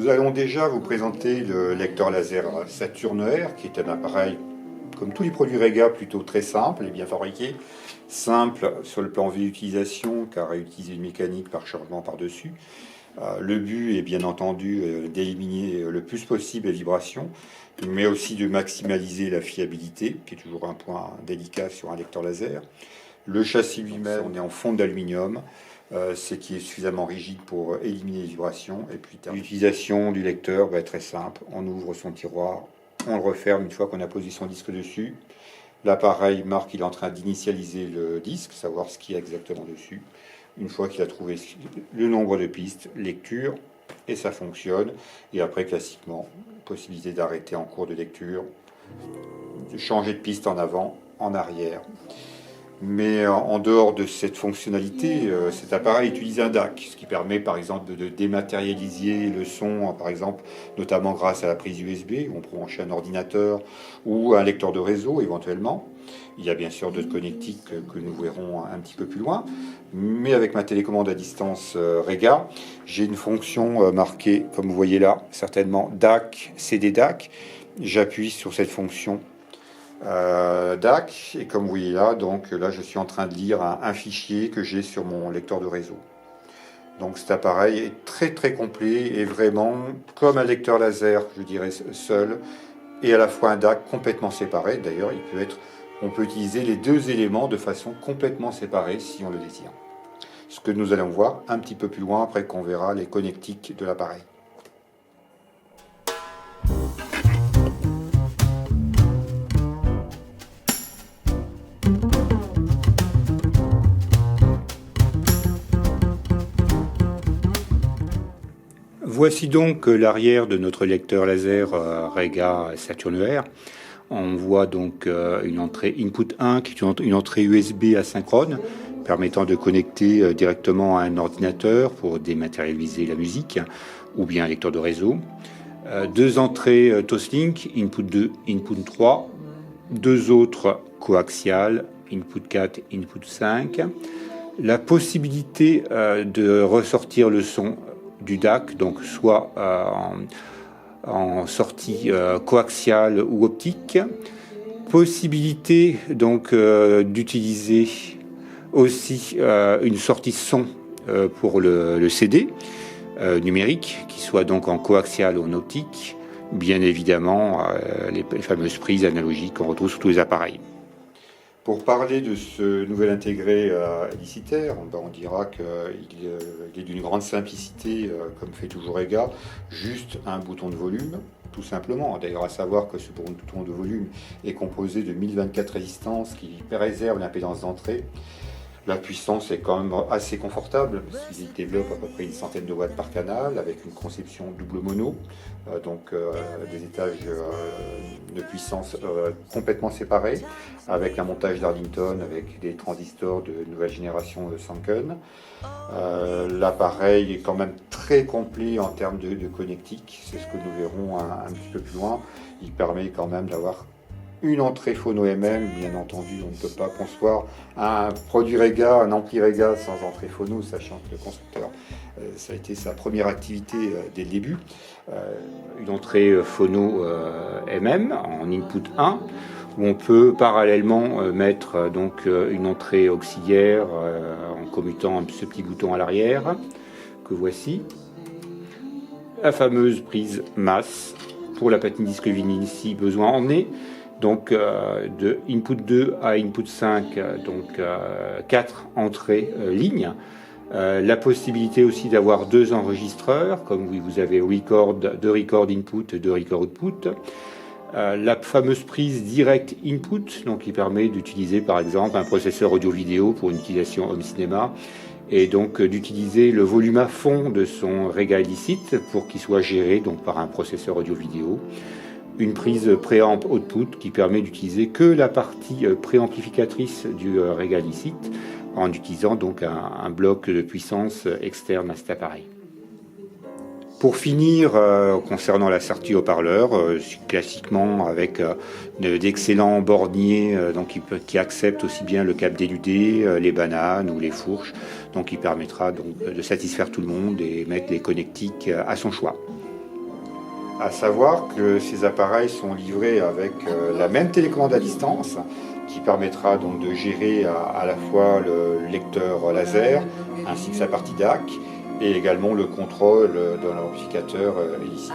Nous allons déjà vous présenter le lecteur laser Saturn R, qui est un appareil, comme tous les produits Rega, plutôt très simple et bien fabriqué. Simple sur le plan d'utilisation, car à utiliser une mécanique par chargement par-dessus. Le but est bien entendu d'éliminer le plus possible les vibrations, mais aussi de maximaliser la fiabilité, qui est toujours un point délicat sur un lecteur laser. Le châssis lui-même, on est en fonte d'aluminium, ce qui est suffisamment rigide pour éliminer les vibrations. Et puis l'utilisation du lecteur va être très simple. On ouvre son tiroir, on le referme une fois qu'on a posé son disque dessus. L'appareil marque qu'il est en train d'initialiser le disque, savoir ce qu'il y a exactement dessus. Une fois qu'il a trouvé le nombre de pistes, lecture, et ça fonctionne. Et après, classiquement, possibilité d'arrêter en cours de lecture, de changer de piste en avant, en arrière. Mais en dehors de cette fonctionnalité, cet appareil utilise un DAC, ce qui permet par exemple de dématérialiser le son, par exemple, notamment grâce à la prise USB, où on peut brancher un ordinateur ou un lecteur de réseau éventuellement. Il y a bien sûr d'autres connectiques que nous verrons un petit peu plus loin. Mais avec ma télécommande à distance Rega, j'ai une fonction marquée, comme vous voyez là, certainement DAC, CD DAC. J'appuie sur cette fonction DAC, et comme vous voyez là, donc là je suis en train de lire un fichier que j'ai sur mon lecteur de réseau. Donc cet appareil est très très complet et vraiment comme un lecteur laser, je dirais seul, et à la fois un DAC complètement séparé. D'ailleurs, on peut utiliser les deux éléments de façon complètement séparée si on le désire. Ce que nous allons voir un petit peu plus loin après qu'on verra les connectiques de l'appareil. Voici donc l'arrière de notre lecteur laser Rega Saturn R. On voit donc une entrée input 1 qui est une entrée USB asynchrone permettant de connecter directement à un ordinateur pour dématérialiser la musique ou bien un lecteur de réseau. Deux entrées Toslink, input 2, input 3. Deux autres coaxiales, input 4, input 5. La possibilité de ressortir le son du DAC, donc soit en sortie coaxiale ou optique. Possibilité donc d'utiliser aussi une sortie son pour le CD numérique, qui soit donc en coaxiale ou en optique. Bien évidemment, les fameuses prises analogiques qu'on retrouve sur tous les appareils. Pour parler de ce nouvel intégré hélicitaire, on dira qu'il est d'une grande simplicité, comme fait toujours Rega, juste un bouton de volume, tout simplement. D'ailleurs, à savoir que ce bouton de volume est composé de 1024 résistances qui préservent l'impédance d'entrée. La puissance est quand même assez confortable, puisqu'il développe à peu près une centaine de watts par canal, avec une conception double mono, donc des étages de puissance complètement séparés, avec un montage d'Arlington, avec des transistors de nouvelle génération Sanken. L'appareil est quand même très complet en termes de connectique, c'est ce que nous verrons un petit peu plus loin. Il permet quand même d'avoir une entrée phono MM, bien entendu, on ne peut pas concevoir un produit Rega, un ampli Rega sans entrée phono, sachant que le constructeur, ça a été sa première activité dès le début. Une entrée phono MM en input 1, où on peut parallèlement mettre donc une entrée auxiliaire en commutant ce petit bouton à l'arrière, que voici. La fameuse prise masse pour la platine disque vinyle si besoin en est. Donc de input 2 à input 5, donc 4 entrées lignes. La possibilité aussi d'avoir deux enregistreurs, comme vous avez deux record input et deux record output. La fameuse prise direct input, donc qui permet d'utiliser par exemple un processeur audio-vidéo pour une utilisation home cinéma, et donc d'utiliser le volume à fond de son Rega Elicit pour qu'il soit géré donc par un processeur audio-vidéo. Une prise préamp output qui permet d'utiliser que la partie préamplificatrice du Rega Elicit en utilisant donc un bloc de puissance externe à cet appareil. Pour finir, concernant la sortie haut-parleur, classiquement avec d'excellents borniers qui acceptent aussi bien le câble déludé, les bananes ou les fourches, donc qui permettra donc de satisfaire tout le monde et mettre les connectiques à son choix. À savoir que ces appareils sont livrés avec la même télécommande à distance qui permettra donc de gérer à la fois le lecteur laser ainsi que sa partie DAC et également le contrôle de l'amplificateur illicite.